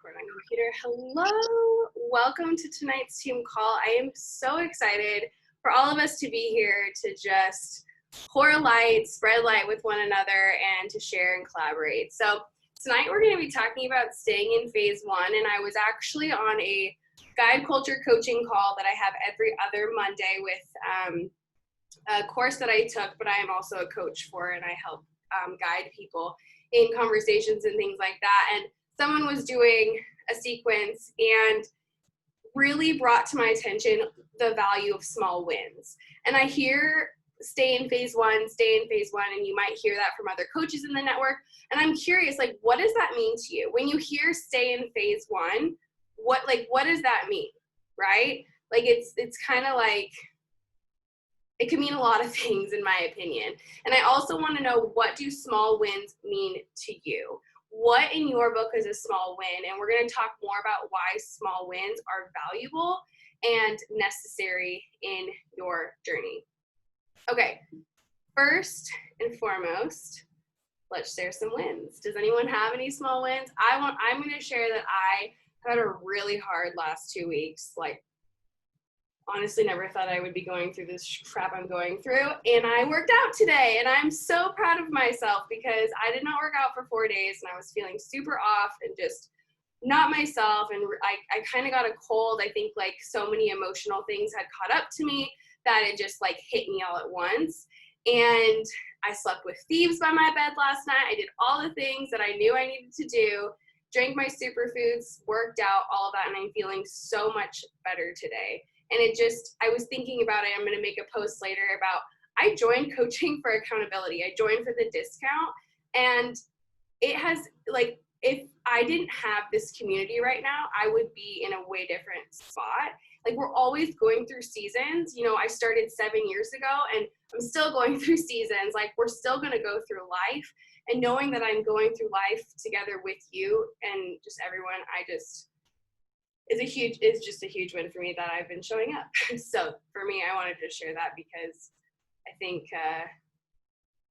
record on computer. Hello, welcome to tonight's Team Call. I am so excited for all of us to be here to just pour light, spread light with one another, and to share and collaborate. So tonight we're going to be talking about staying in phase one, and I was actually on a guide culture coaching call that I have every other Monday with a course that I took, but I am also a coach for, and I help guide people in conversations and things like that. And someone was doing a sequence and really brought to my attention the value of small wins. And I hear stay in phase one, and you might hear that from other coaches in the network. And I'm curious, like, what does that mean to you? When you hear stay in phase one, what does that mean, right? Like, it's kind of like, it can mean a lot of things in my opinion. And I also want to know, what do small wins mean to you? What in your book is a small win? And we're going to talk more about why small wins are valuable and necessary in your journey. Okay, first and foremost, let's share some wins. Does anyone have any small wins? I'm going to share that I had a really hard last 2 weeks. Like, honestly never thought I would be going through this crap I'm going through, and I worked out today, and I'm so proud of myself because I did not work out for 4 days, and I was feeling super off and just not myself, and I kind of got a cold. I think like so many emotional things had caught up to me that it just like hit me all at once, and I slept with thieves by my bed last night. I did all the things that I knew I needed to do, drank my superfoods, worked out, all of that, and I'm feeling so much better today. And I was thinking about it. I'm going to make a post later about, I joined Coaching for Accountability. I joined for the discount. And it has, like, if I didn't have this community right now, I would be in a way different spot. Like, we're always going through seasons. You know, I started 7 years ago, and I'm still going through seasons. Like, we're still going to go through life. And knowing that I'm going through life together with you and just everyone, it's just a huge win for me that I've been showing up. So for me, I wanted to share that because I think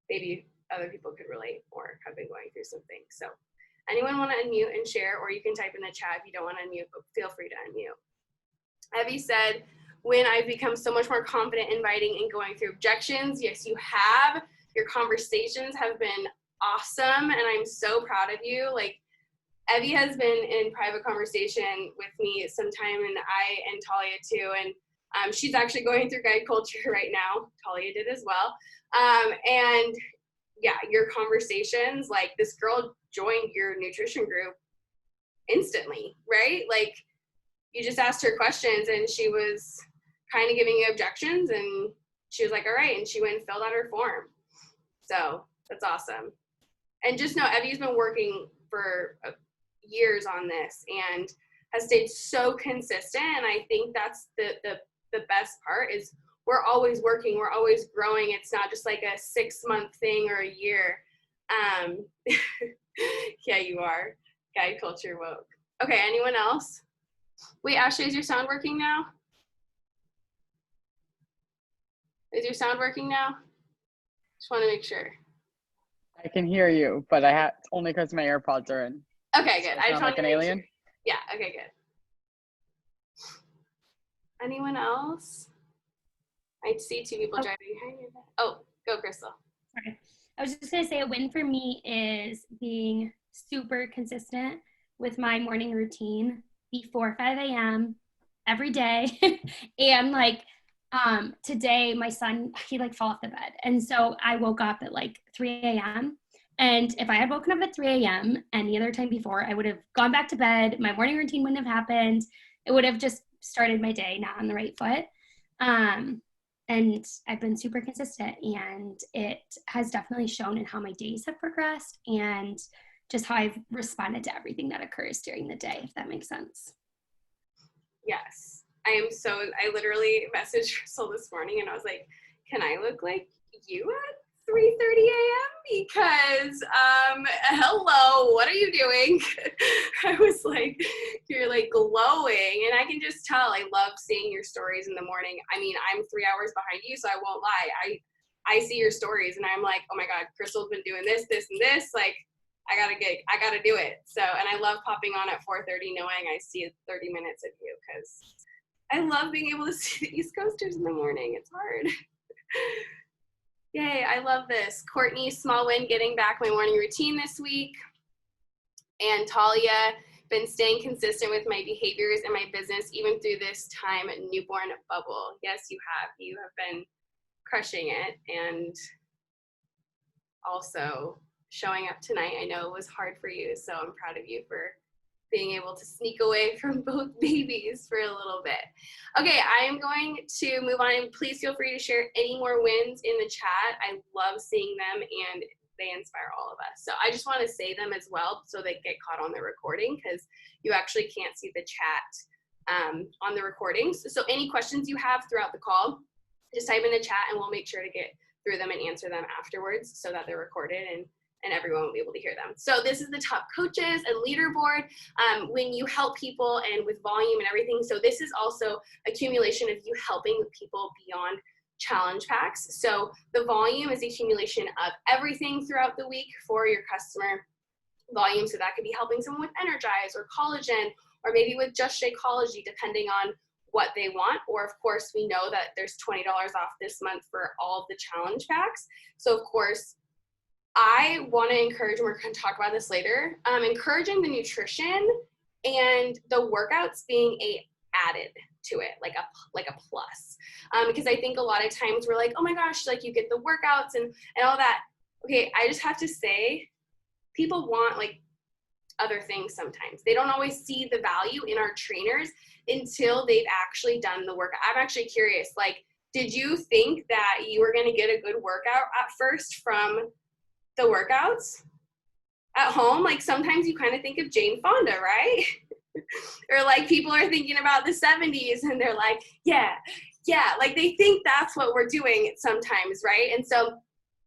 maybe other people could relate or have been going through something. So anyone want to unmute and share, or you can type in the chat if you don't want to unmute, but feel free to unmute. Evie said, when I've become so much more confident inviting and going through objections. Yes, you have. Your conversations have been awesome, and I'm so proud of you. Like, Evie has been in private conversation with me sometime, and I and Talia too, and she's actually going through guide culture right now. Talia did as well. And yeah, your conversations, like, this girl joined your nutrition group instantly, right? Like, you just asked her questions and she was kind of giving you objections, and she was like, all right, and she went and filled out her form. So that's awesome. And just know Evie's been working for years on this and has stayed so consistent, and I think that's the best part is we're always working, we're always growing. It's not just like a 6-month thing or a year. Yeah, you are. Guide culture woke. Okay, anyone else? Wait, Ashley, is your sound working now? Is your sound working now? Just want to make sure. I can hear you, but only because my AirPods are in. Okay, good. I just like an alien? Sure. Yeah, okay, good. Anyone else? I see 2 people driving behind you. Oh, go, Crystal. Sorry. I was just going to say a win for me is being super consistent with my morning routine before 5 a.m. every day. And like today, my son, he like fell off the bed. And so I woke up at like 3 a.m. And if I had woken up at 3 a.m. any other time before, I would have gone back to bed. My morning routine wouldn't have happened. It would have just started my day not on the right foot. And I've been super consistent, and it has definitely shown in how my days have progressed and just how I've responded to everything that occurs during the day, if that makes sense. Yes. I literally messaged Crystal this morning and I was like, can I look like you at 3:30 a.m.? Because, hello, what are you doing? I was like, you're like glowing, and I can just tell. I love seeing your stories in the morning. I mean, I'm 3 hours behind you, so I won't lie. I see your stories and I'm like, oh my God, Crystal's been doing this, this, and this. Like, I gotta do it. So, and I love popping on at 4:30 knowing I see 30 minutes of you, because I love being able to see the East Coasters in the morning. It's hard. Yay, I love this. Courtney, small win, getting back my morning routine this week. And Talia, been staying consistent with my behaviors and my business even through this time newborn bubble. Yes, you have. You have been crushing it, and also showing up tonight. I know it was hard for you, so I'm proud of you for being able to sneak away from both babies for a little bit. Okay, I am going to move on, and please feel free to share any more wins in the chat. I love seeing them, and they inspire all of us. So I just want to say them as well so they get caught on the recording, because you actually can't see the chat on the recordings. So any questions you have throughout the call, just type in the chat and we'll make sure to get through them and answer them afterwards so that they're recorded and everyone will be able to hear them. So this is the top coaches and leaderboard when you help people and with volume and everything. So this is also accumulation of you helping people beyond challenge packs. So the volume is accumulation of everything throughout the week for your customer volume. So that could be helping someone with Energize or Collagen, or maybe with Just Shakeology, depending on what they want. Or of course, we know that there's $20 off this month for all of the challenge packs. So of course, I want to encourage, and we're going to talk about this later, encouraging the nutrition and the workouts being added to it, like a plus. Because I think a lot of times we're like, oh my gosh, like you get the workouts and all that. Okay, I just have to say, people want like other things sometimes. They don't always see the value in our trainers until they've actually done the workout. I'm actually curious, like, did you think that you were going to get a good workout at first from the workouts at home? Like sometimes you kind of think of Jane Fonda, right? Or like people are thinking about the 70s and they're like, yeah, like they think that's what we're doing sometimes, right? And so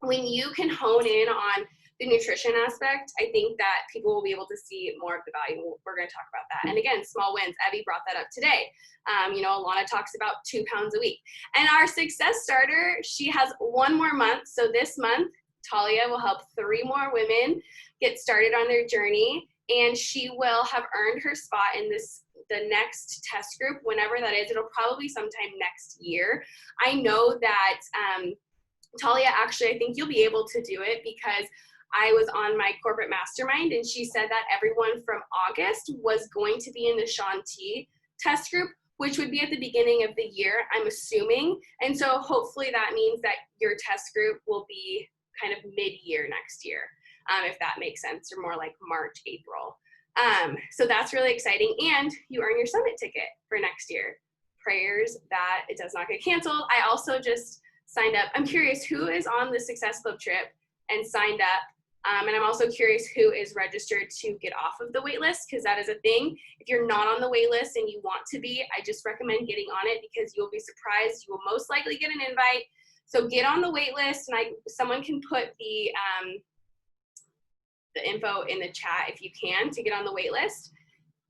when you can hone in on the nutrition aspect, I think that people will be able to see more of the value. We're going to talk about that. And again, small wins. Evie brought that up today. Alana talks about 2 pounds a week. And our success starter, she has 1 more month. So this month, Talia will help 3 more women get started on their journey, and she will have earned her spot in the next test group, whenever that is. It'll probably be sometime next year. I know that Talia, actually, I think you'll be able to do it, because I was on my corporate mastermind and she said that everyone from August was going to be in the Shaun T test group, which would be at the beginning of the year, I'm assuming. And so hopefully that means that your test group will be kind of mid-year next year, if that makes sense, or more like March, April. So that's really exciting. And you earn your summit ticket for next year. Prayers that it does not get canceled. I also just signed up. I'm curious who is on the Success Club trip and signed up. And I'm also curious who is registered to get off of the wait list, because that is a thing. If you're not on the wait list and you want to be, I just recommend getting on it, because you'll be surprised. You will most likely get an invite. So get on the wait list, and someone can put the info in the chat if you can, to get on the wait list.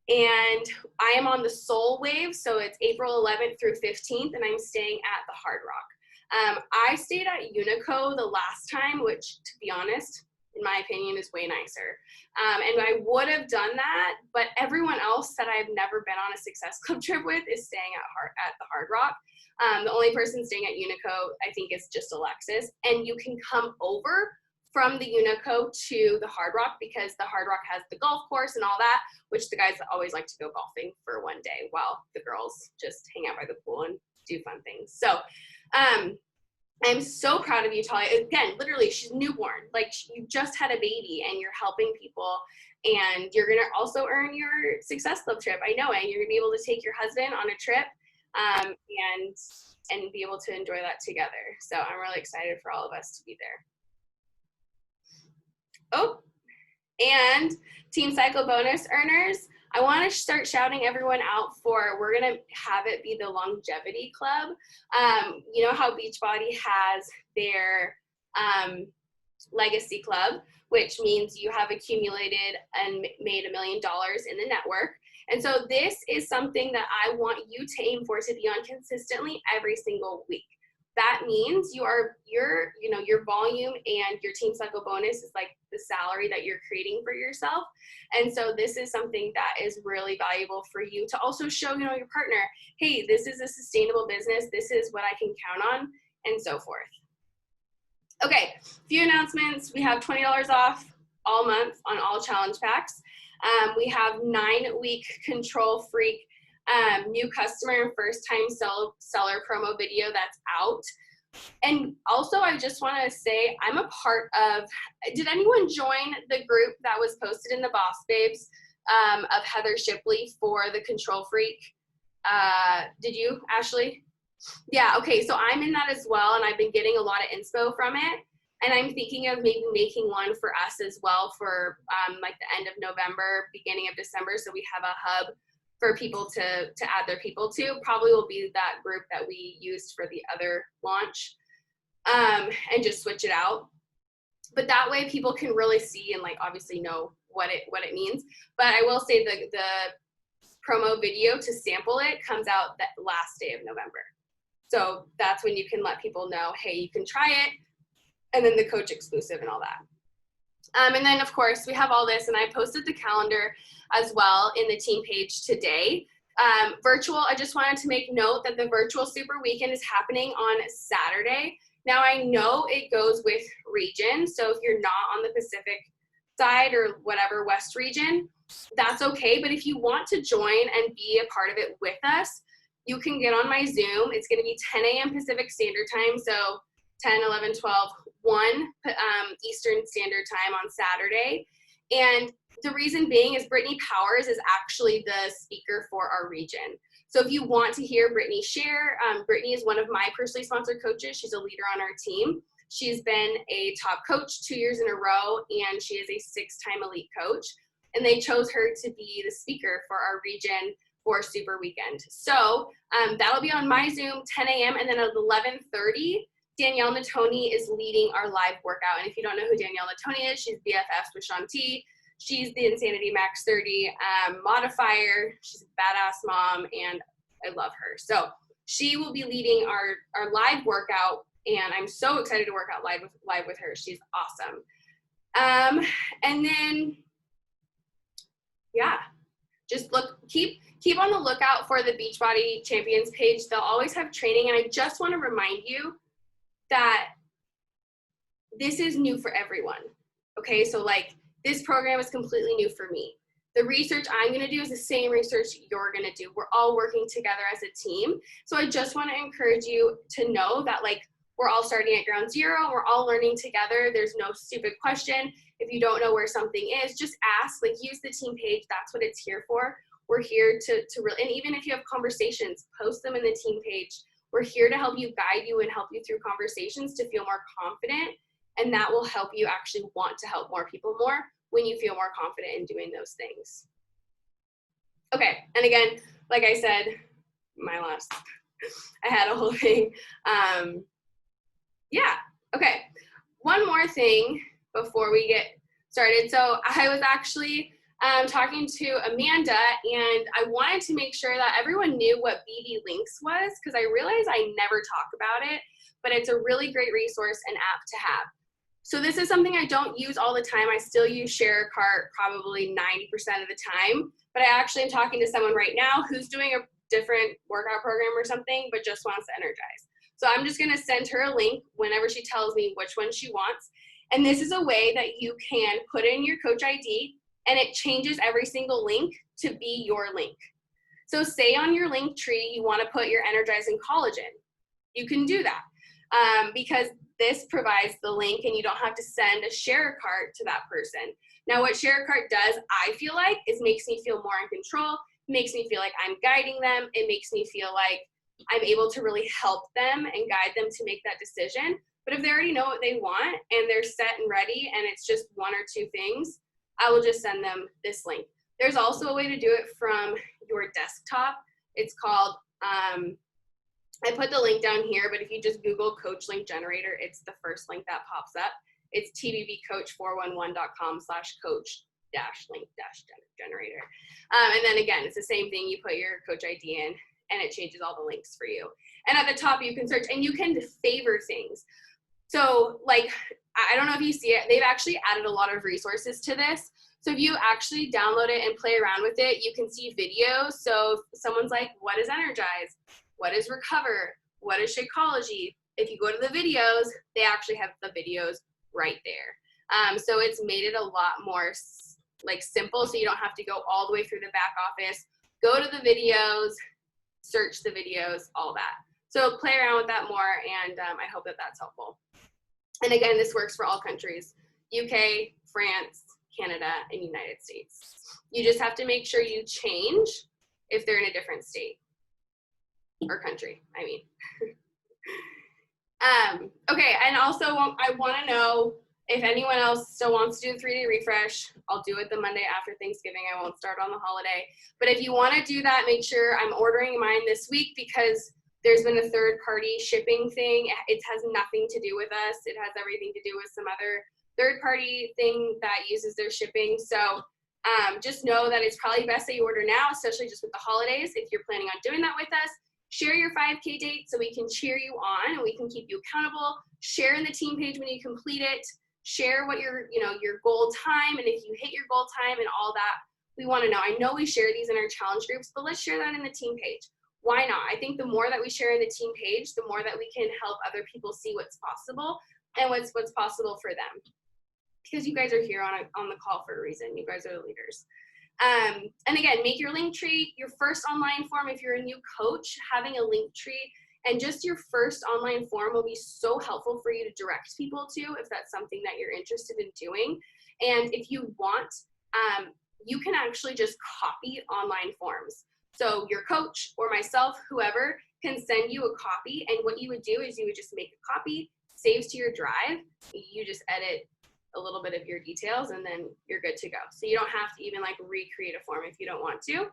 And I am on the Soul Wave, so it's April 11th through 15th, and I'm staying at the Hard Rock. I stayed at Unico the last time, which, to be honest, in my opinion, is way nicer. And I would have done that, but everyone else that I've never been on a Success Club trip with is staying at the Hard Rock. The only person staying at Unico, I think, is just Alexis. And you can come over from the Unico to the Hard Rock, because the Hard Rock has the golf course and all that, which the guys always like to go golfing for one day while the girls just hang out by the pool and do fun things. So I'm so proud of you, Talia. Again, literally, she's newborn. Like, you just had a baby and you're helping people, and you're going to also earn your Success Club trip. I know it. You're going to be able to take your husband on a trip and be able to enjoy that together. So I'm really excited for all of us to be there. Oh, and Team Cycle bonus earners, I want to start shouting everyone out for, we're going to have it be the Longevity Club. You know how Beachbody has their Legacy Club, which means you have accumulated and made $1 million in the network. And so this is something that I want you to aim for, to be on consistently every single week. that means your volume and your team cycle bonus is like the salary that you're creating for yourself. And so this is something that is really valuable for you to also show, your partner, hey, this is a sustainable business. This is what I can count on, and so forth. Okay, few announcements. We have $20 off all month on all challenge packs. We have 9-week Control Freak new customer and first time seller promo video that's out. And also, I just want to say I'm a part of, did anyone join the group that was posted in the Boss Babes of Heather Shipley for the Control Freak? Did you, Ashley? Yeah, okay, so I'm in that as well, and I've been getting a lot of inspo from it. And I'm thinking of maybe making one for us as well for like the end of November, beginning of December, so we have a hub for people to add their people to. Probably will be that group that we used for the other launch, and just switch it out. But that way people can really see and like obviously know what it means. But I will say the promo video to sample it comes out that last day of November. So that's when you can let people know, hey, you can try it, and then the coach exclusive and all that. And then of course we have all this, and I posted the calendar as well in the team page today. Virtual, I just wanted to make note that the virtual super weekend is happening on Saturday. Now I know it goes with region, so if you're not on the Pacific side or whatever West region, that's okay. But if you want to join and be a part of it with us, you can get on my Zoom. It's going to be 10 a.m. Pacific Standard Time, so 10, 11, 12, 1 Eastern Standard Time on Saturday. And the reason being is Brittany Powers is actually the speaker for our region. So if you want to hear Brittany share, Brittany is one of my personally sponsored coaches. She's a leader on our team. She's been a top coach 2 years in a row, and she is a 6-time elite coach. And they chose her to be the speaker for our region for Super Weekend. So that'll be on my Zoom, 10 a.m. And then at 11:30, Danielle Natoni is leading our live workout. And if you don't know who Danielle Natoni is, she's BFFs with Shanti. She's the Insanity Max 30 modifier. She's a badass mom, and I love her. So she will be leading our live workout, and I'm so excited to work out live with her. She's awesome. And then, yeah, just keep on the lookout for the Beachbody Champions page. They'll always have training, and I just want to remind you that this is new for everyone. Okay, so like this program is completely new for me. The research I'm going to do is the same research you're going to do. We're all working together as a team. So I just want to encourage you to know that like we're all starting at ground zero. We're all learning together. There's no stupid question. If you don't know where something is, just ask, like use the team page. That's what it's here for. We're here to really, and even if you have conversations, post them in the team page. We're here to help you, guide you, and help you through conversations to feel more confident. And that will help you actually want to help more people more when you feel more confident in doing those things. Okay, and again, like I said, I had a whole thing. Yeah, okay. One more thing before we get started. So I was actually talking to Amanda, and I wanted to make sure that everyone knew what BD Links was, because I realized I never talk about it, but it's a really great resource and app to have. So this is something I don't use all the time. I still use ShareCart probably 90% of the time, but I actually am talking to someone right now who's doing a different workout program or something, but just wants to energize. So I'm just gonna send her a link whenever she tells me which one she wants. And this is a way that you can put in your coach ID, and it changes every single link to be your link. So say on your link tree, you wanna put your Energizing Collagen. You can do that because this provides the link, and you don't have to send a ShareCart to that person. Now what ShareCart does, I feel like, is makes me feel more in control, makes me feel like I'm guiding them. It makes me feel like I'm able to really help them and guide them to make that decision. But if they already know what they want and they're set and ready and it's just 1 or 2 things, I will just send them this link. There's also a way to do it from your desktop. It's called, I put the link down here, but if you just Google Coach Link Generator, it's the first link that pops up. It's tbbcoach411.com/coach-link-generator. And then again, it's the same thing. You put your coach ID in and it changes all the links for you. And at the top, you can search, and you can favor things. So like, I don't know if you see it, they've actually added a lot of resources to this. So if you actually download it and play around with it, you can see videos. So if someone's like, what is Energize? What is Recover? What is Shakeology? If you go to the videos, they actually have the videos right there. So it's made it a lot more like simple, so you don't have to go all the way through the back office. Go to the videos, search the videos, all that. So play around with that more, and I hope that that's helpful. And again, this works for all countries: UK, France, Canada, and United States. You just have to make sure you change if they're in a different state or country, I mean. Okay, and also I want to know if anyone else still wants to do the 3-day refresh. I'll do it the Monday after Thanksgiving. I won't start on the holiday. But if you want to do that, make sure I'm ordering mine this week, because there's been a third-party shipping thing. It has nothing to do with us. It has everything to do with some other third-party thing that uses their shipping. So just know that it's probably best that you order now, especially just with the holidays. If you're planning on doing that with us, share your 5K date so we can cheer you on and we can keep you accountable. Share in the team page when you complete it. Share what your goal time, and if you hit your goal time and all that, we want to know. I know we share these in our challenge groups, but let's share that in the team page. Why not? I think the more that we share in the team page, the more that we can help other people see what's possible and what's possible for them. Because you guys are here on the call for a reason. You guys are the leaders. And again, make your Linktree your first online form. If you're a new coach, having a Linktree and just your first online form will be so helpful for you to direct people to if that's something that you're interested in doing. And if you want, you can actually just copy online forms. So your coach or myself, whoever, can send you a copy. And what you would do is you would just make a copy, saves to your drive. You just edit a little bit of your details, and then you're good to go. So you don't have to even like recreate a form if you don't want to.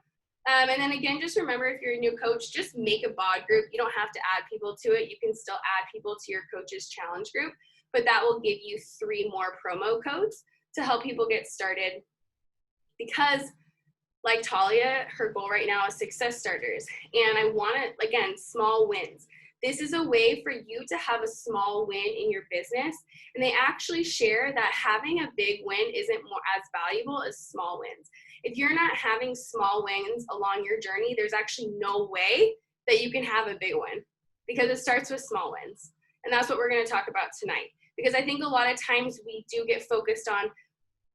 And then again, just remember, if you're a new coach, just make a bod group. You don't have to add people to it. You can still add people to your coach's challenge group, but that will give you 3 more promo codes to help people get started. Because like Talia, her goal right now is success starters. And I want to, again, small wins. This is a way for you to have a small win in your business. And they actually share that having a big win isn't as valuable as small wins. If you're not having small wins along your journey, there's actually no way that you can have a big win, because it starts with small wins. And that's what we're going to talk about tonight. Because I think a lot of times we do get focused on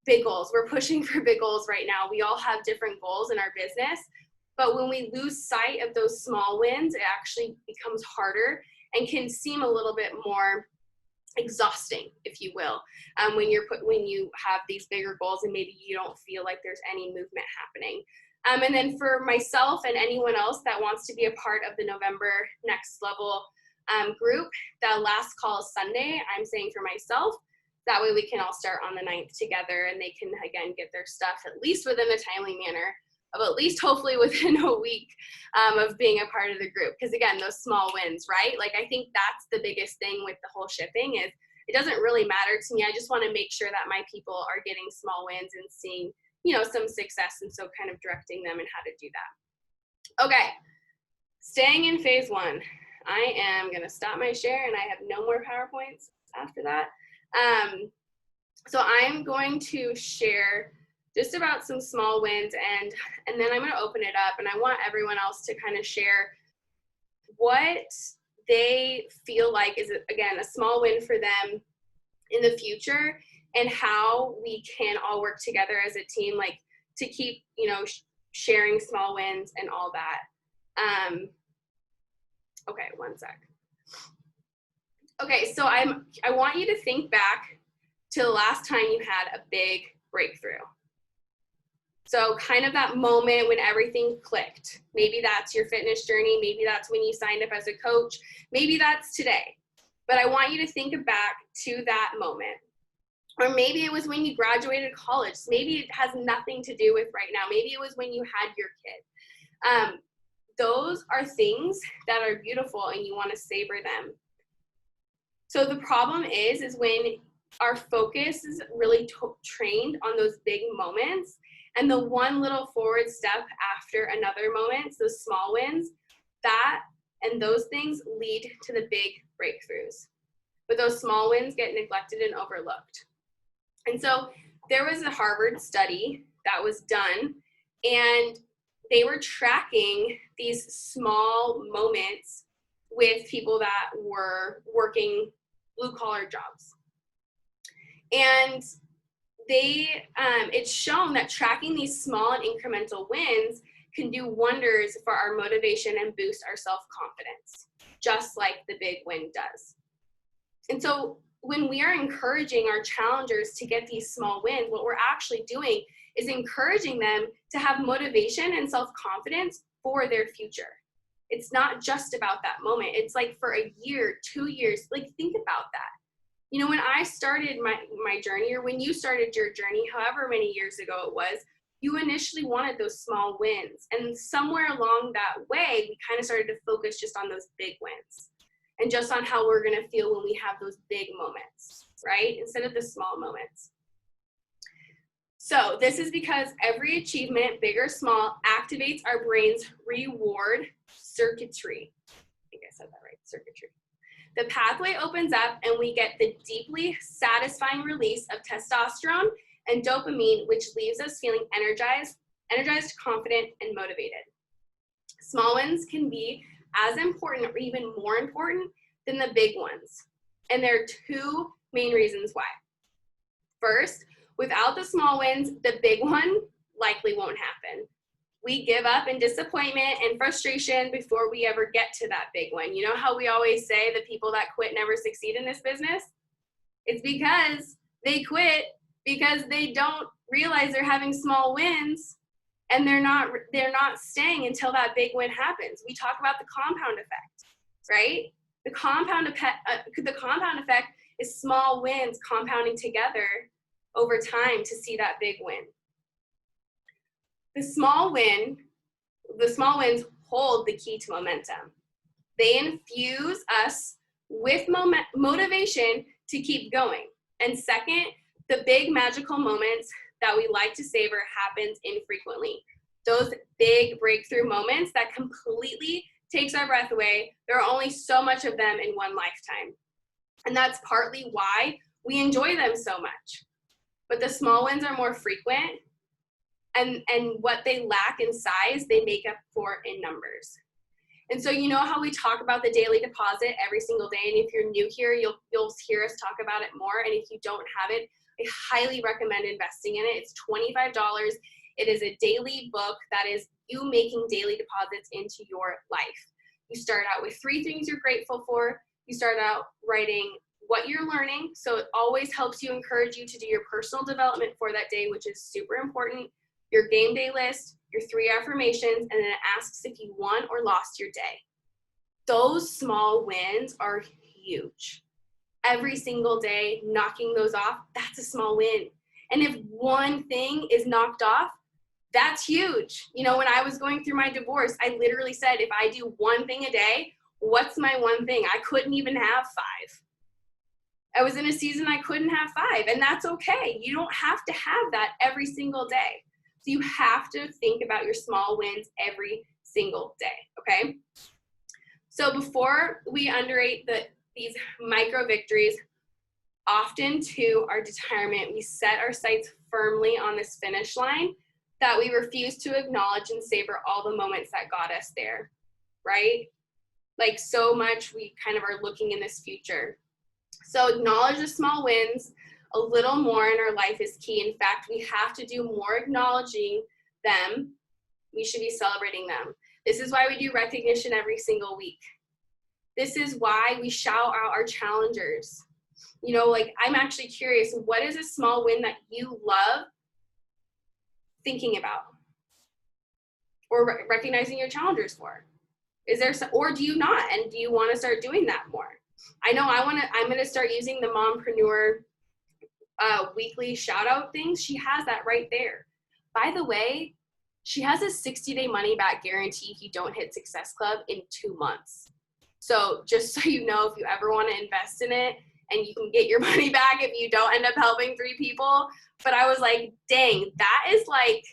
big goals. We're pushing for big goals right now. We all have different goals in our business. But when we lose sight of those small wins, it actually becomes harder and can seem a little bit more exhausting, if you will, when you have these bigger goals and maybe you don't feel like there's any movement happening. And then for myself and anyone else that wants to be a part of the November Next Level group, the last call is Sunday. I'm saying for myself, that way we can all start on the 9th together, and they can, again, get their stuff at least within a timely manner, of at least hopefully within a week of being a part of the group. Because again, those small wins, right? Like, I think that's the biggest thing with the whole shipping is it doesn't really matter to me. I just want to make sure that my people are getting small wins and seeing, some success, and so kind of directing them in how to do that. Okay, staying in phase 1. I am going to stop my share, and I have no more PowerPoints after that. So I'm going to share just about some small wins, and then I'm going to open it up, and I want everyone else to kind of share what they feel like is, again, a small win for them in the future, and how we can all work together as a team, like to keep, sharing small wins and all that. Okay, one sec. Okay, so I want you to think back to the last time you had a big breakthrough. So kind of that moment when everything clicked. Maybe that's your fitness journey. Maybe that's when you signed up as a coach. Maybe that's today. But I want you to think back to that moment. Or maybe it was when you graduated college. Maybe it has nothing to do with right now. Maybe it was when you had your kid. Those are things that are beautiful, and you want to savor them. So the problem is when our focus is really trained on those big moments, and the one little forward step after another moment, those small wins, that and those things lead to the big breakthroughs. But those small wins get neglected and overlooked. And so there was a Harvard study that was done, and they were tracking these small moments with people that were working blue-collar jobs. And it's shown that tracking these small and incremental wins can do wonders for our motivation and boost our self-confidence, just like the big win does. And so when we are encouraging our challengers to get these small wins, what we're actually doing is encouraging them to have motivation and self-confidence for their future. It's not just about that moment. It's like for a year, 2 years, like think about that. You know, when I started my journey, or when you started your journey, however many years ago it was, you initially wanted those small wins. And somewhere along that way, we kind of started to focus just on those big wins and just on how we're going to feel when we have those big moments, right? Instead of the small moments. So this is because every achievement, big or small, activates our brain's reward circuitry. I think I said that right, circuitry. The pathway opens up and we get the deeply satisfying release of testosterone and dopamine, which leaves us feeling energized, confident, and motivated. Small wins can be as important or even more important than the big ones. And there are two main reasons why. First, without the small wins, the big one likely won't happen. We give up in disappointment and frustration before we ever get to that big one. You know how we always say the people that quit never succeed in this business? It's because they quit because they don't realize they're having small wins, and they're not staying until that big win happens. We talk about the compound effect, right? The compound effect is small wins compounding together over time to see that big win. The small wins hold the key to momentum. They infuse us with motivation to keep going. And second, the big magical moments that we like to savor happens infrequently. Those big breakthrough moments that completely takes our breath away, there are only so much of them in one lifetime. And that's partly why we enjoy them so much. But the small wins are more frequent, and what they lack in size, they make up for in numbers. And so you know how we talk about the daily deposit every single day, and if you're new here, you'll hear us talk about it more, and if you don't have it, I highly recommend investing in it. It's $25. It is a daily book that is you making daily deposits into your life. You start out with 3 things you're grateful for. You start out writing what you're learning, so it always helps you, encourage you to do your personal development for that day, which is super important. Your game day list, your 3 affirmations, and then it asks if you won or lost your day. Those small wins are huge. Every single day, knocking those off, that's a small win. And if one thing is knocked off, that's huge. You know, when I was going through my divorce, I literally said, if I do one thing a day, what's my one thing? I couldn't even have 5. I was in a season I couldn't have 5, and that's okay. You don't have to have that every single day. So you have to think about your small wins every single day, okay? So before we underrate these micro victories, often to our retirement, we set our sights firmly on this finish line that we refuse to acknowledge and savor all the moments that got us there, right? Like so much we kind of are looking in this future. So acknowledge the small wins. A little more in our life is key. In fact, we have to do more acknowledging them. We should be celebrating them. This is why we do recognition every single week. This is why we shout out our challengers. You know, like I'm actually curious, what is a small win that you love thinking about or recognizing your challengers for? Is there some, or do you not? And do you want to start doing that more? I know I'm going to start using the Mompreneur weekly shout out things. She has that right there. By the way, she has a 60-day money back guarantee if you don't hit Success Club in 2 months. So just so you know, if you ever want to invest in it, and you can get your money back if you don't end up helping 3 people. But I was like, dang, that is like,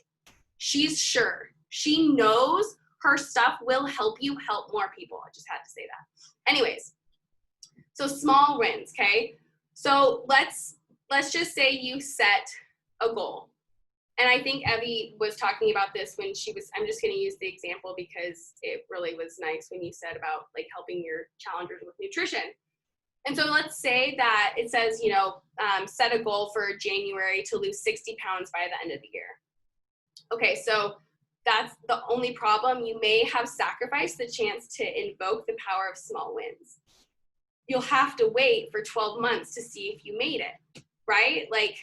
she's sure. She knows her stuff will help you help more people. I just had to say that. Anyways, so small wins, okay? So let's just say you set a goal. And I think Evie was talking about this when she was, I'm just gonna use the example because it really was nice when you said about like helping your challengers with nutrition. And so let's say that it says, you know, set a goal for January to lose 60 pounds by the end of the year. Okay, so that's the only problem. You may have sacrificed the chance to invoke the power of small wins. You'll have to wait for 12 months to see if you made it, right? Like,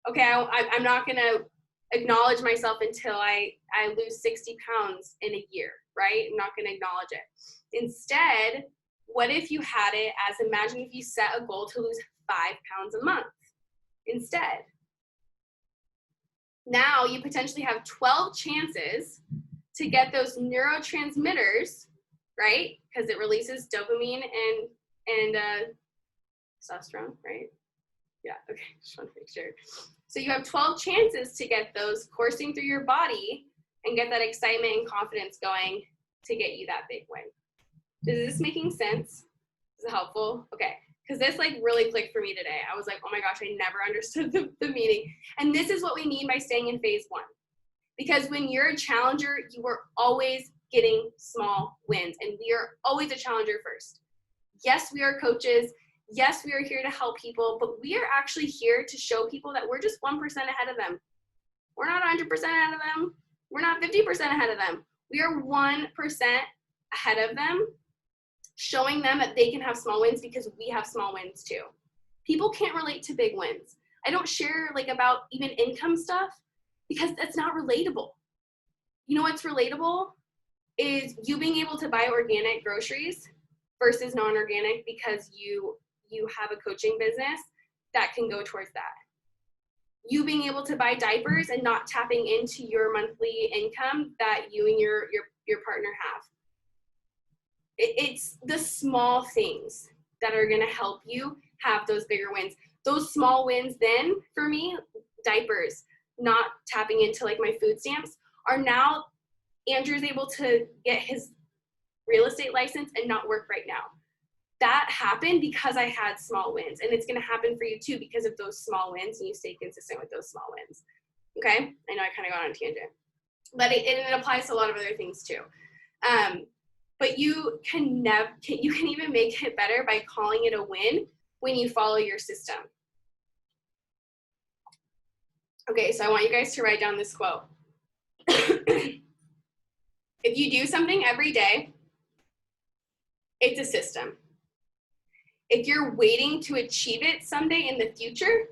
okay, I'm not gonna acknowledge myself until I lose 60 pounds in a year, right? I'm not gonna acknowledge it. Instead, what if you had it as, imagine if you set a goal to lose 5 pounds a month instead. Now you potentially have 12 chances to get those neurotransmitters, right? Because it releases dopamine and testosterone, right? Yeah, okay, just want to make sure. So you have 12 chances to get those coursing through your body and get that excitement and confidence going to get you that big win. Is this making sense? Is it helpful? Okay, because this like really clicked for me today. I was like, oh my gosh, I never understood the meaning. And this is what we mean by staying in phase one. Because when you're a challenger, you are always getting small wins, and we are always a challenger first. Yes, we are coaches. Yes, we are here to help people, but we are actually here to show people that we're just 1% ahead of them. We're not 100% ahead of them. We're not 50% ahead of them. We are 1% ahead of them, showing them that they can have small wins because we have small wins too. People can't relate to big wins. I don't share like about even income stuff because that's not relatable. You know what's relatable is you being able to buy organic groceries versus non-organic because you have a coaching business that can go towards that. You being able to buy diapers and not tapping into your monthly income that you and your partner have. It's the small things that are gonna help you have those bigger wins. Those small wins then, for me, diapers, not tapping into like my food stamps, are now Andrew's able to get his real estate license and not work right now. That happened because I had small wins, and it's gonna happen for you too because of those small wins, and you stay consistent with those small wins. Okay, I know I kind of got on a tangent, but it applies to a lot of other things too. But you can even make it better by calling it a win when you follow your system. Okay, so I want you guys to write down this quote. If you do something every day, it's a system. If you're waiting to achieve it someday in the future,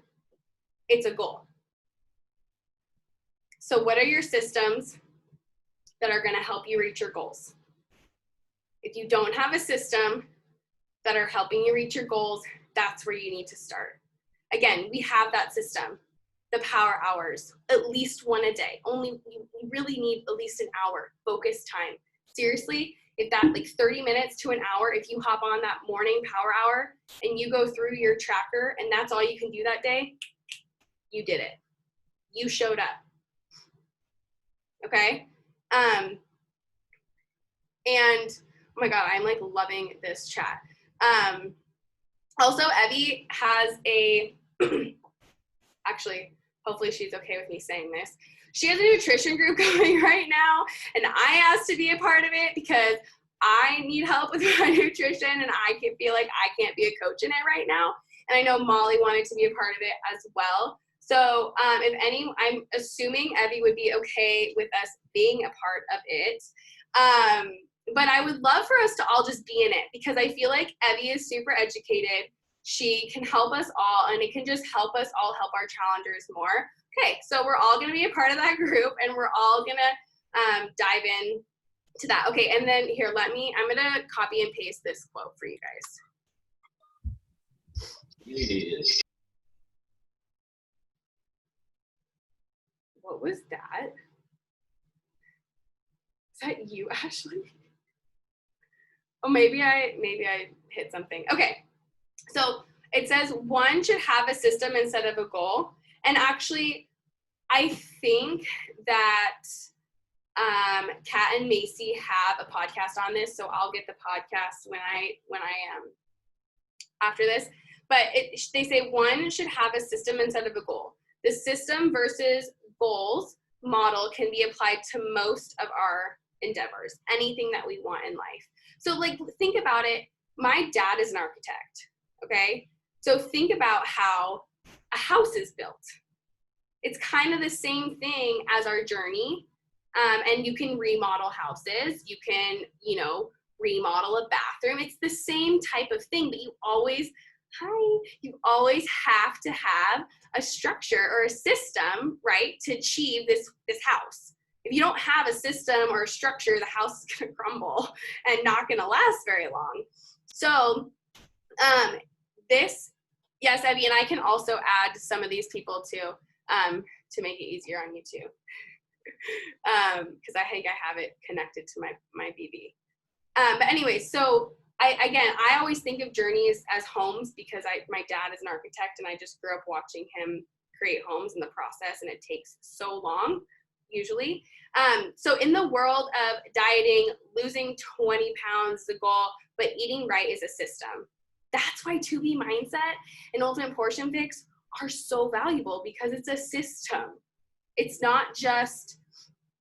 it's a goal. So what are your systems that are going to help you reach your goals? If you don't have a system that are helping you reach your goals, that's where you need to start. Again, we have that system, the power hours, at least one a day. You really need at least an hour, focus time. Seriously, if that like 30 minutes to an hour, if you hop on that morning power hour and you go through your tracker and that's all you can do that day, you did it. You showed up. Okay? And oh my God, I'm like loving this chat. Also, Evie has a, actually, hopefully she's okay with me saying this. She has a nutrition group going right now, and I asked to be a part of it because I need help with my nutrition, and I can feel like I can't be a coach in it right now. And I know Molly wanted to be a part of it as well. So I'm assuming Evie would be okay with us being a part of it. But I would love for us to all just be in it because I feel like Evie is super educated. She can help us all, and it can just help us all help our challengers more. Okay, so we're all gonna be a part of that group, and we're all gonna dive in to that. Okay, and then here, I'm gonna copy and paste this quote for you guys. Yes. What was that? Is that you, Ashley? Oh, maybe I hit something. Okay, so it says one should have a system instead of a goal. And actually, I think that Kat and Macy have a podcast on this, so I'll get the podcast when I after this. But they say one should have a system instead of a goal. The system versus goals model can be applied to most of our endeavors, anything that we want in life. So like, think about it. My dad is an architect, okay? So think about how a house is built. It's kind of the same thing as our journey. And you can remodel houses. You can, remodel a bathroom. It's the same type of thing, but you always have to have a structure or a system, right, to achieve this house. If you don't have a system or a structure, the house is going to crumble and not going to last very long. So yes, Evie, and I can also add some of these people too, to make it easier on you too. Because I think I have it connected to my BB. But anyway, so I always think of journeys as homes because my dad is an architect and I just grew up watching him create homes in the process, and it takes so long usually. So in the world of dieting, losing 20 pounds is the goal, but eating right is a system. That's why 2B Mindset and Ultimate Portion Fix are so valuable, because it's a system. It's not just,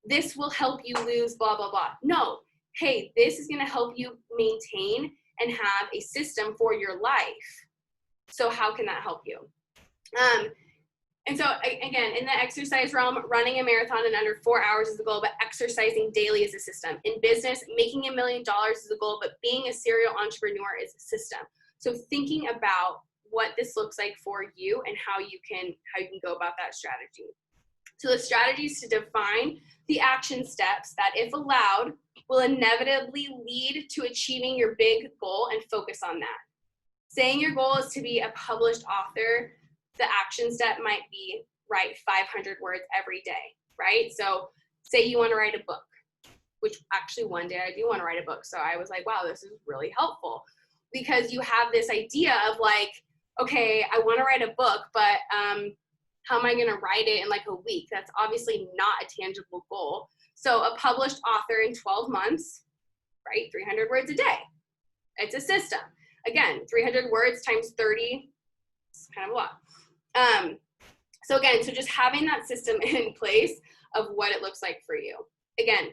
this will help you lose blah, blah, blah. No, hey, this is going to help you maintain and have a system for your life. So how can that help you? And so again, in the exercise realm, running a marathon in under 4 hours is the goal, but exercising daily is a system. In business, making $1 million is the goal, but being a serial entrepreneur is a system. So thinking about what this looks like for you and how you can go about that strategy. So the strategy is to define the action steps that, if allowed, will inevitably lead to achieving your big goal, and focus on that. Saying your goal is to be a published author, the action step might be write 500 words every day, right? So say you want to write a book, which actually one day I do want to write a book. So I was like, wow, this is really helpful, because you have this idea of like, okay, I want to write a book, but how am I going to write it in like a week? That's obviously not a tangible goal. So a published author in 12 months, right? 300 words a day. It's a system. Again, 300 words times 30, it's kind of a lot. So again, so just having that system in place of what it looks like for you. Again,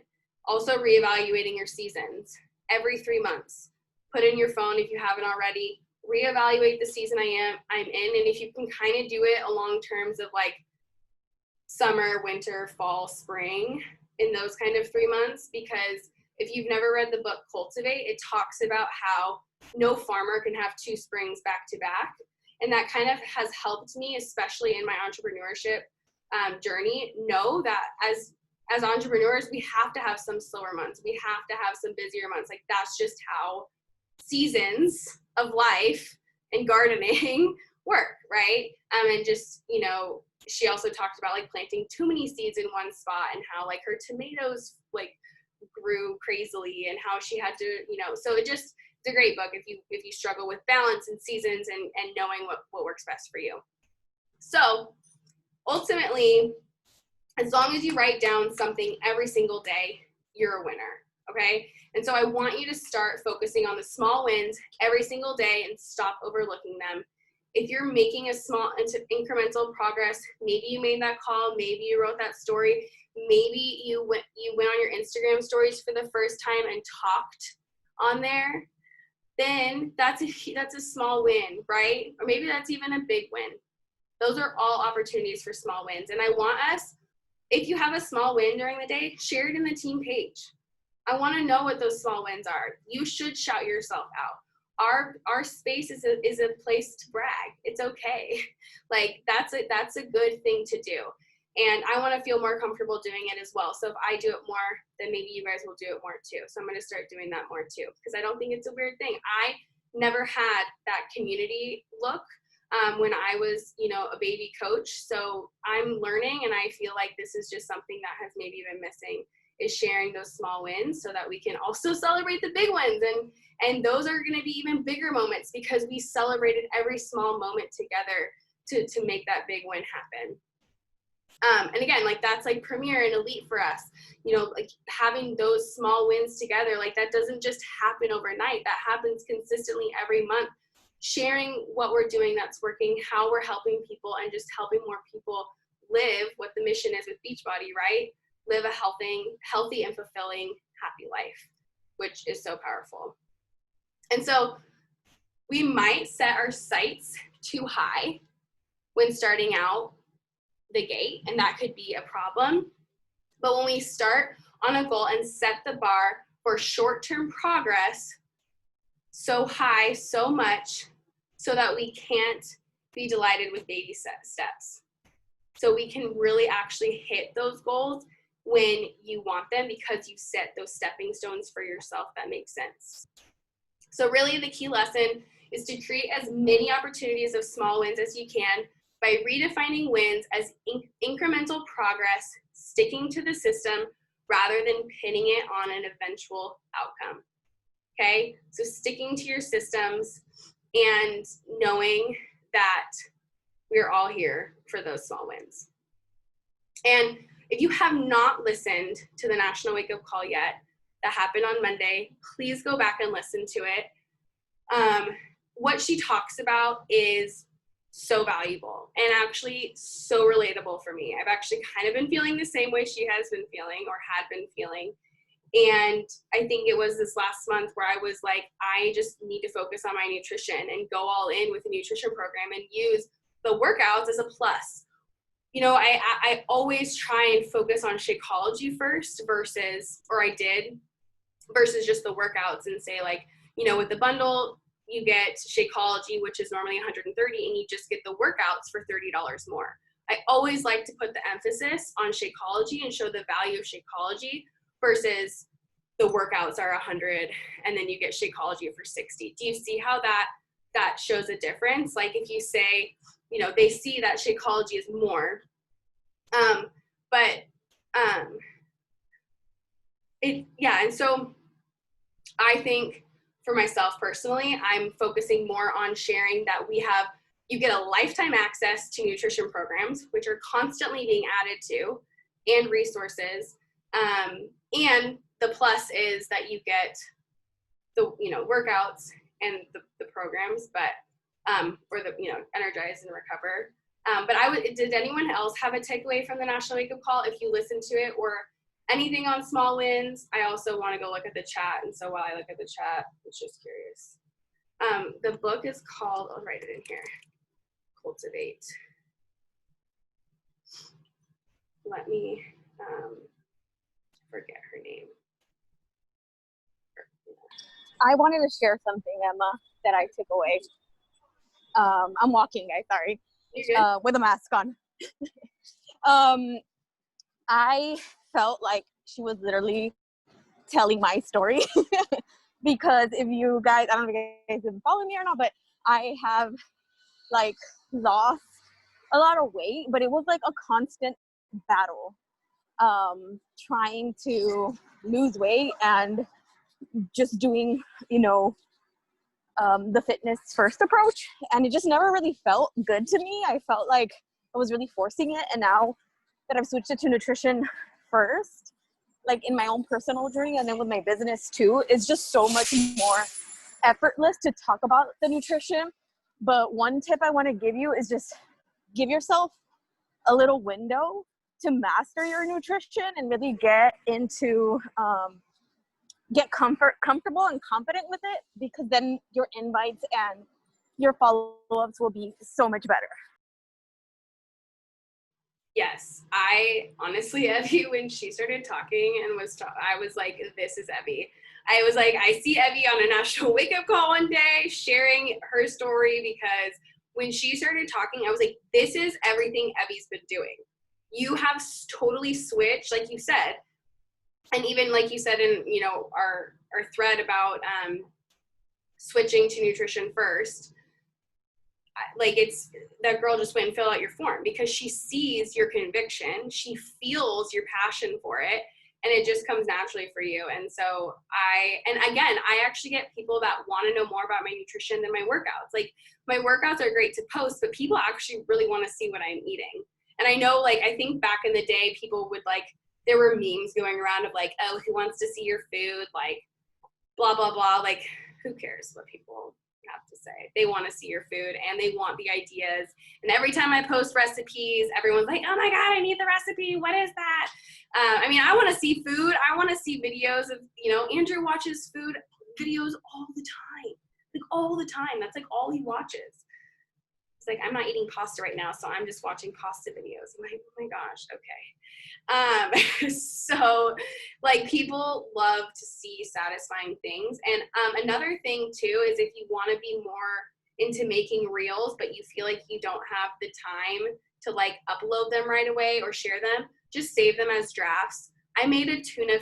also reevaluating your seasons every 3 months. Put in your phone if you haven't already. Reevaluate the season I'm in, and if you can kind of do it along terms of like summer, winter, fall, spring, in those kind of 3 months, because if you've never read the book Cultivate, it talks about how no farmer can have 2 springs back to back, and that kind of has helped me, especially in my entrepreneurship journey, know that as entrepreneurs, we have to have some slower months, we have to have some busier months. Like, that's just how seasons of life and gardening work, right? And just, she also talked about like planting too many seeds in one spot, and how like her tomatoes like grew crazily, and how she had to, so it's a great book if you struggle with balance and seasons and knowing what works best for you. So ultimately, as long as you write down something every single day, you're a winner. Okay. And so I want you to start focusing on the small wins every single day and stop overlooking them. If you're making a small incremental progress, maybe you made that call, maybe you wrote that story, maybe you went on your Instagram stories for the first time and talked on there, then that's a small win, right? Or maybe that's even a big win. Those are all opportunities for small wins. And I want us, if you have a small win during the day, share it in the team page. I want to know what those small wins are. You should shout yourself out. Our space is a place to brag. It's okay. Like, that's a good thing to do. And I want to feel more comfortable doing it as well. So if I do it more, then maybe you guys will do it more too. So I'm going to start doing that more too, because I don't think it's a weird thing. I never had that community look when I was, a baby coach. So I'm learning, and I feel like this is just something that has maybe been missing, is sharing those small wins so that we can also celebrate the big wins. And those are going to be even bigger moments, because we celebrated every small moment together to make that big win happen. And again, like that's like premier and elite for us, you know, like having those small wins together, like that doesn't just happen overnight. That happens consistently every month, sharing what we're doing that's working, how we're helping people, and just helping more people live what the mission is with Beachbody, right? Live a healthy and fulfilling, happy life, which is so powerful. And so we might set our sights too high when starting out the gate, and that could be a problem. But when we start on a goal and set the bar for short-term progress so high, so much, so that we can't be delighted with baby steps. So we can really actually hit those goals when you want them, because you set those stepping stones for yourself that make sense. So really the key lesson is to create as many opportunities of small wins as you can by redefining wins as incremental progress, sticking to the system rather than pinning it on an eventual outcome. Okay, so sticking to your systems and knowing that we're all here for those small wins. And if you have not listened to the National Wake Up Call yet, that happened on Monday, please go back and listen to it. What she talks about is so valuable and actually so relatable for me. I've actually kind of been feeling the same way she has been feeling or had been feeling. And I think it was this last month where I was like, I just need to focus on my nutrition and go all in with a nutrition program and use the workouts as a plus. You know, I always try and focus on Shakeology first versus just the workouts, and say like, you know, with the bundle, you get Shakeology, which is normally $130, and you just get the workouts for $30 more. I always like to put the emphasis on Shakeology and show the value of Shakeology versus the workouts are $100 and then you get Shakeology for $60. Do you see how that shows a difference? Like if you say, you know, they see that Shakeology is more, and so I think for myself personally, I'm focusing more on sharing that you get a lifetime access to nutrition programs, which are constantly being added to, and resources. And the plus is that you get the, you know, workouts and the programs, but, or the, you know, Energize and Recover. But did anyone else have a takeaway from the National Wake Up Call? If you listened to it, or anything on small wins? I also want to go look at the chat. And so while I look at the chat, I was just curious. The book is called, I'll write it in here, Cultivate. Let me forget her name. I wanted to share something, Emma, that I took away. I'm walking, guys, sorry, with a mask on. I felt like she was literally telling my story because if you guys, I don't know if you guys have been following me or not, but I have like lost a lot of weight, but it was like a constant battle trying to lose weight and just doing, you know, the fitness first approach, and it just never really felt good to me. I felt like I was really forcing it, and now that I've switched it to nutrition first, like in my own personal journey and then with my business too, it's just so much more effortless to talk about the nutrition. But one tip I want to give you is just give yourself a little window to master your nutrition and really get into get comfortable and confident with it, because then your invites and your follow-ups will be so much better. Yes, I honestly, Evie, when she started talking and I was like, this is Evie. I was like, I see Evie on a National Wake Up Call one day sharing her story, because when she started talking, I was like, this is everything Evie's been doing. You have totally switched, like you said, and even like you said in, you know, our thread about switching to nutrition first, like it's, that girl just went and filled out your form because she sees your conviction, she feels your passion for it, and it just comes naturally for you. And so I actually get people that want to know more about my nutrition than my workouts. Like my workouts are great to post, but people actually really want to see what I'm eating. And I know, like, I think back in the day, people would, like, there were memes going around of, like, oh, who wants to see your food? Like, blah, blah, blah. Like, who cares what people have to say? They want to see your food and they want the ideas. And every time I post recipes, everyone's like, oh my God, I need the recipe. What is that? I mean, I want to see food. I want to see videos of, you know, Andrew watches food videos all the time. Like, all the time. That's, like, all he watches. It's like, I'm not eating pasta right now, so I'm just watching pasta videos. I'm like, oh my gosh, okay. So, like, people love to see satisfying things. And another thing too is if you want to be more into making reels, but you feel like you don't have the time to, like, upload them right away or share them, just save them as drafts. I made a tuna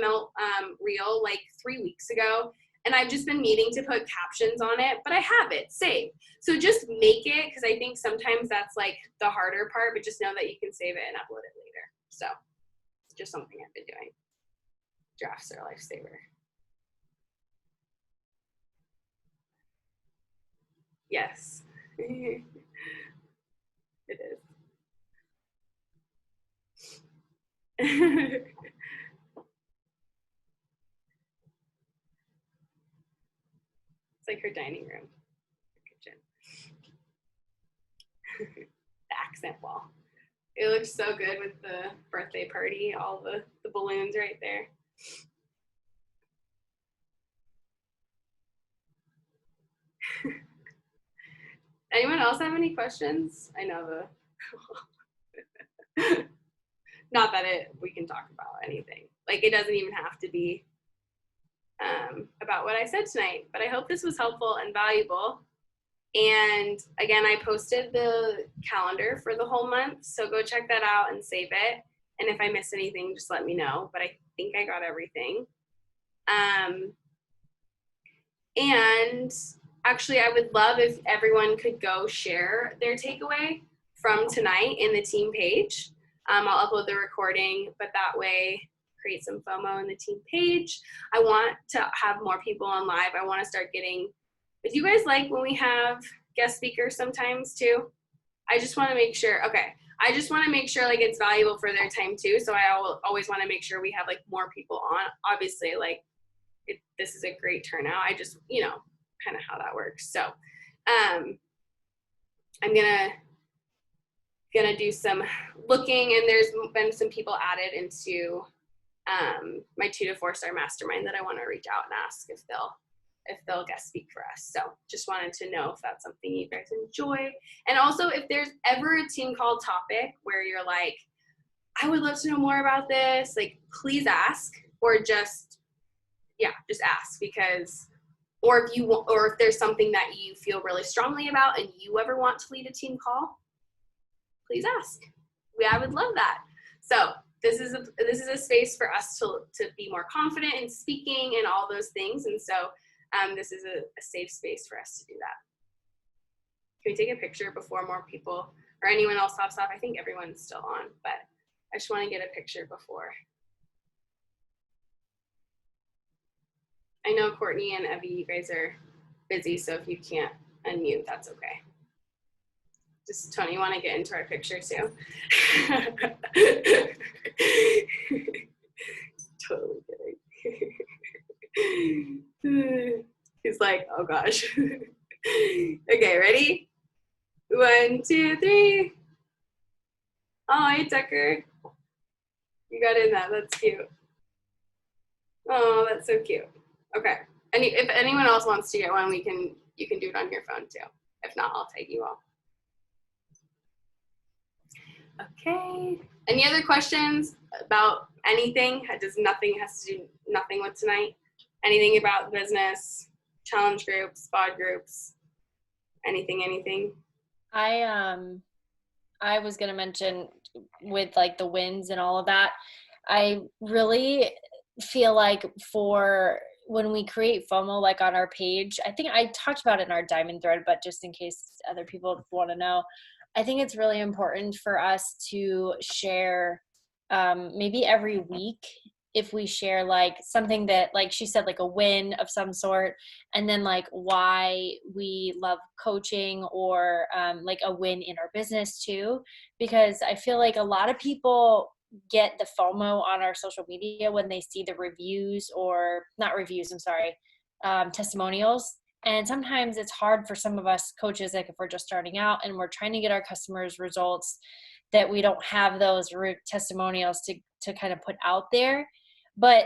melt reel like 3 weeks ago, and I've just been meaning to put captions on it, but I have it saved. So just make it, because I think sometimes that's, like, the harder part, but just know that you can save it and upload it later. So just something I've been doing. Drafts are a lifesaver. Yes. It is. It's like her dining room, her kitchen. The accent wall. It looks so good with the birthday party, all the balloons right there. Anyone else have any questions? I know not that we can talk about anything. Like, it doesn't even have to be about what I said tonight, but I hope this was helpful and valuable. And again, I posted the calendar for the whole month, so go check that out and save it. And if I miss anything, just let me know, but I think I got everything. And actually, I would love if everyone could go share their takeaway from tonight in the team page. I'll upload the recording, but that way create some FOMO in the team page. I want to have more people on live. I want to start getting, if you guys like when we have guest speakers sometimes too, I just want to make sure, I just want to make sure, like, it's valuable for their time too. So I always want to make sure we have, like, more people on. Obviously, like, this is a great turnout. I just, you know, kind of how that works. So I'm gonna do some looking, and there's been some people added into my 2 to 4 star mastermind that I want to reach out and ask if they'll guest speak for us. So just wanted to know if that's something you guys enjoy. And also, if there's ever a team call topic where you're like, I would love to know more about this, like, please ask, or just ask, because, or if there's something that you feel really strongly about and you ever want to lead a team call, please ask. I would love that. So this is a space for us to be more confident in speaking and all those things. And so this is a safe space for us to do that. Can we take a picture before more people or anyone else hops off? I think everyone's still on, but I just want to get a picture before. I know Courtney and Evie, you guys are busy, so if you can't unmute, that's okay. Just, Tony, you want to get into our picture too? Totally kidding. He's like, oh gosh. Okay, ready? 1, 2, 3. Oh, hey, Tucker. You got in that. That's cute. Oh, that's so cute. Okay. If anyone else wants to get one, you can do it on your phone too. If not, I'll tag you all. Okay. Any other questions about anything? Nothing has to do nothing with tonight. Anything about business, challenge groups, pod groups, anything? I was gonna mention with, like, the wins and all of that, I really feel like for when we create FOMO, like, on our page, I think I talked about it in our diamond thread, but just in case other people want to know, I think it's really important for us to share maybe every week if we share like something that, like she said, like a win of some sort, and then like why we love coaching, or like a win in our business too, because I feel like a lot of people get the FOMO on our social media when they see the reviews, or not reviews, I'm sorry, testimonials. And sometimes it's hard for some of us coaches, like if we're just starting out and we're trying to get our customers results, that we don't have those testimonials to kind of put out there. But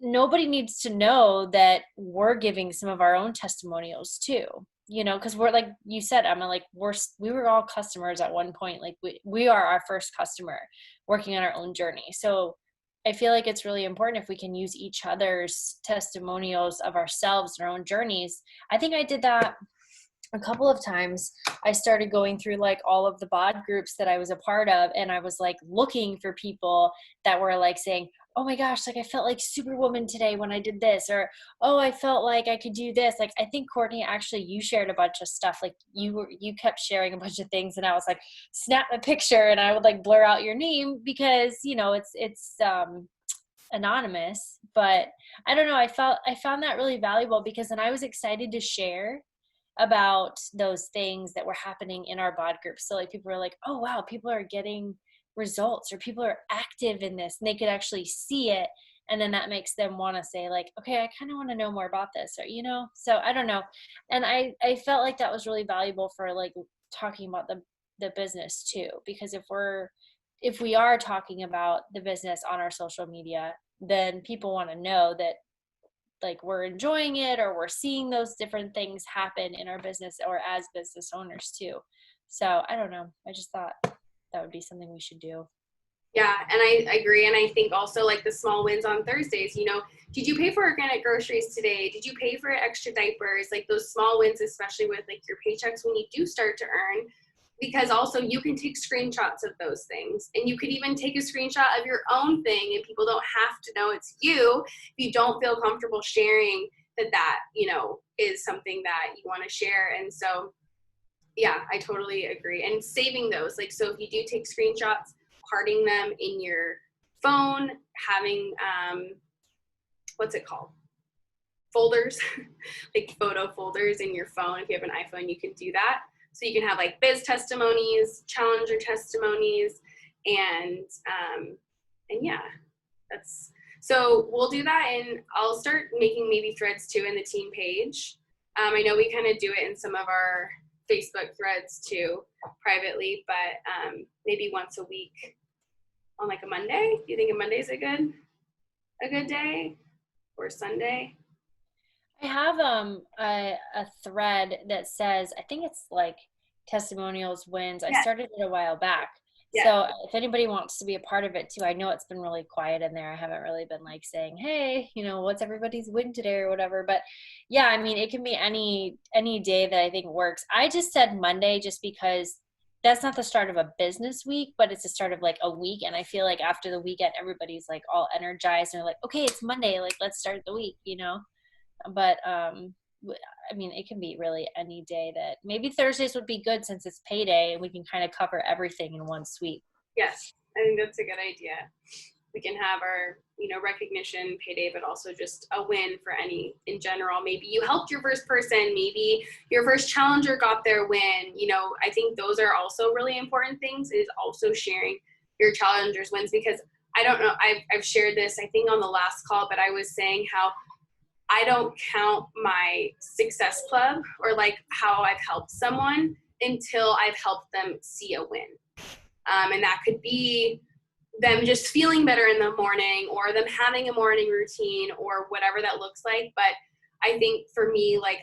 nobody needs to know that we're giving some of our own testimonials too, you know, because we're, like you said, Emma, like we were all customers at one point. Like we are our first customer working on our own journey. So I feel like it's really important if we can use each other's testimonials of ourselves and our own journeys. I think I did that a couple of times. I started going through like all of the bod groups that I was a part of, and I was like looking for people that were like saying, oh my gosh, like I felt like Superwoman today when I did this, or oh, I felt like I could do this. Like I think Courtney, actually you shared a bunch of stuff. Like you kept sharing a bunch of things, and I was like, snap a picture, and I would like blur out your name because, you know, it's anonymous. But I don't know, I found that really valuable, because then I was excited to share about those things that were happening in our bod group. So like people were like, oh wow, people are getting results, or people are active in this, and they could actually see it. And then that makes them want to say like, okay, I kind of want to know more about this, or, you know, so I don't know. And I felt like that was really valuable for like talking about the business too, because if we are talking about the business on our social media, then people want to know that like we're enjoying it, or we're seeing those different things happen in our business or as business owners too. So I don't know. I just thought that would be something we should do. Yeah, and I agree. And I think also like the small wins on Thursdays, you know, did you pay for organic groceries today? Did you pay for extra diapers? Like those small wins, especially with like your paychecks when you do start to earn, because also you can take screenshots of those things, and you could even take a screenshot of your own thing, and people don't have to know it's you if you don't feel comfortable sharing that, you know, is something that you want to share. And so, yeah, I totally agree. And saving those, like, so if you do take screenshots, parting them in your phone, having, what's it called? Folders, like photo folders in your phone. If you have an iPhone, you can do that. So you can have like biz testimonies, challenger testimonies, and yeah, so we'll do that, and I'll start making maybe threads too in the team page. I know we kind of do it in some of our Facebook threads too, privately, but maybe once a week on like a Monday. Do you think a Monday is a good day, or Sunday? I have a thread that says, I think it's like testimonials wins. I started it a while back. Yeah. So if anybody wants to be a part of it too, I know it's been really quiet in there. I haven't really been like saying, hey, you know, what's everybody's win today or whatever. But yeah, I mean, it can be any day that I think works. I just said Monday just because that's not the start of a business week, but it's the start of like a week. And I feel like after the weekend, everybody's like all energized and they're like, okay, it's Monday. Like, let's start the week, you know? But I mean, it can be really any day. That maybe Thursdays would be good since it's payday and we can kind of cover everything in one sweep. Yes, I think that's a good idea. We can have our, you know, recognition payday, but also just a win for any in general. Maybe you helped your first person, maybe your first challenger got their win. You know, I think those are also really important things, is also sharing your challengers wins, because I don't know, I've shared this, I think on the last call, but I was saying how I don't count my success club or like how I've helped someone until I've helped them see a win. And that could be them just feeling better in the morning, or them having a morning routine, or whatever that looks like. But I think for me, like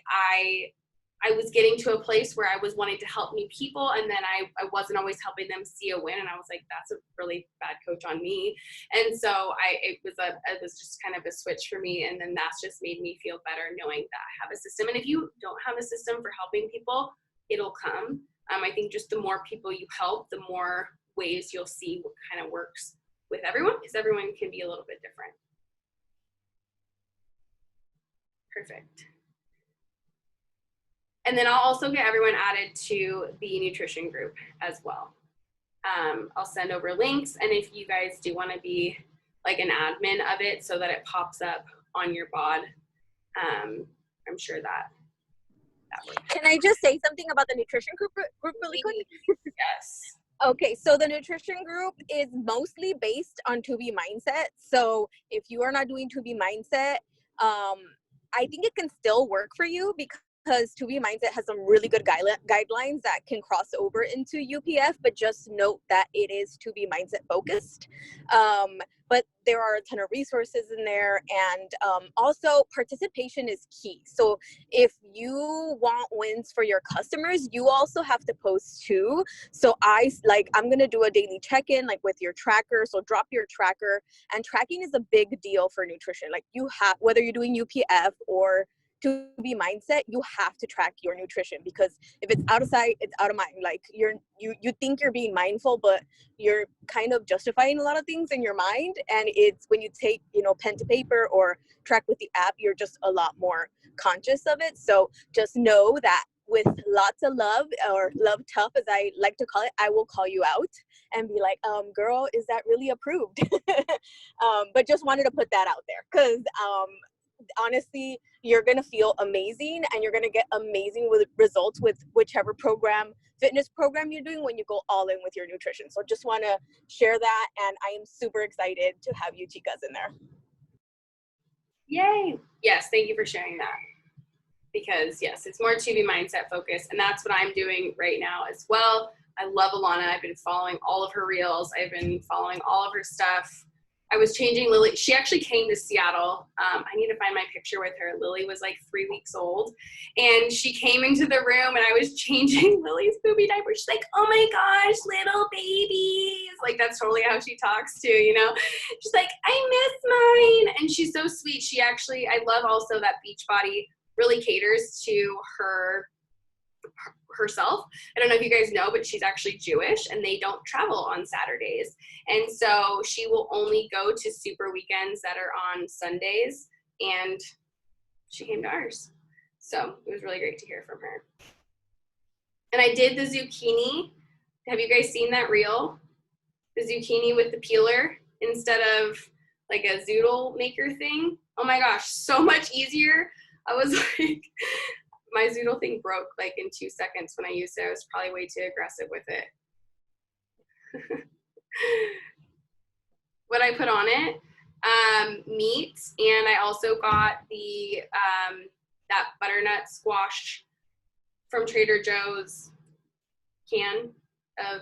I was getting to a place where I was wanting to help new people, and then I wasn't always helping them see a win, and I was like, that's a really bad coach on me. And so it was just kind of a switch for me, and then that's just made me feel better knowing that I have a system. And if you don't have a system for helping people, it'll come. I think just the more people you help, the more ways you'll see what kind of works with everyone, because everyone can be a little bit different. Perfect. And then I'll also get everyone added to the nutrition group as well. I'll send over links, and if you guys do want to be like an admin of it so that it pops up on your bod. I'm sure that works. Can I just say something about the nutrition group really quick? Yes. Okay, so the nutrition group is mostly based on 2B Mindset. So if you are not doing 2B Mindset, I think it can still work for you because 2B Mindset has some really good guidelines that can cross over into UPF, but just note that it is 2B Mindset focused. But there are a ton of resources in there, and also participation is key. So if you want wins for your customers, you also have to post too. So I'm gonna do a daily check-in like with your tracker. So drop your tracker, and tracking is a big deal for nutrition. Like you have, whether you're doing UPF or 2B Mindset, you have to track your nutrition, because if it's out of sight, it's out of mind. Like you think you're being mindful, but you're kind of justifying a lot of things in your mind. And it's when you take, pen to paper or track with the app, you're just a lot more conscious of it. So just know that with lots of love, or love tough as I like to call it, I will call you out and be like, girl, is that really approved? But just wanted to put that out there, because honestly, you're going to feel amazing, and you're going to get amazing results with whichever fitness program you're doing when you go all in with your nutrition. So just want to share that, and I am super excited to have you chicas in there. Yay. Yes, thank you for sharing that. Because yes, it's more 2B Mindset focused, and that's what I'm doing right now as well. I love Alana. I've been following all of her reels. I've been following all of her stuff. I was changing Lily. She actually came to Seattle. I need to find my picture with her. Lily was like 3 weeks old, and she came into the room, and I was changing Lily's booby diaper. She's like, oh my gosh, little babies. Like, that's totally how she talks too, She's like, I miss mine. And she's so sweet. She actually, I love also that Beachbody really caters to herself. I don't know if you guys know, but she's actually Jewish, and they don't travel on Saturdays. And so she will only go to super weekends that are on Sundays, and she came to ours. So it was really great to hear from her. And I did the zucchini. Have you guys seen that reel? The zucchini with the peeler instead of like a zoodle maker thing. Oh my gosh, so much easier. I was like, my zoodle thing broke like in 2 seconds when I used it. I was probably way too aggressive with it. What I put on it, meat, and I also got the that butternut squash from Trader Joe's can of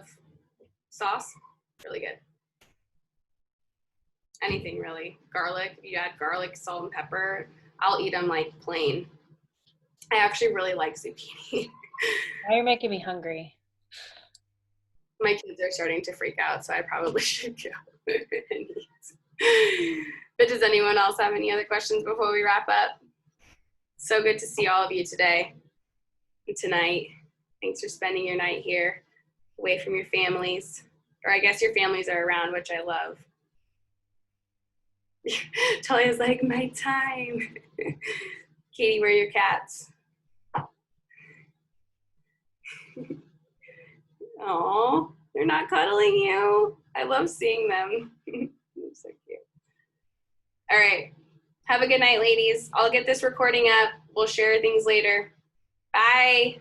sauce. Really good. Anything really. Garlic, if you add garlic, salt, and pepper, I'll eat them like plain. I actually really like zucchini. Now you're making me hungry. My kids are starting to freak out, so I probably should go and eat. But does anyone else have any other questions before we wrap up? So good to see all of you today and tonight. Thanks for spending your night here away from your families. Or I guess your families are around, which I love. Talia's like, my time. Katie, where are your cats? Oh, they're not cuddling you. I love seeing them. So cute. All right. Have a good night, ladies. I'll get this recording up. We'll share things later. Bye.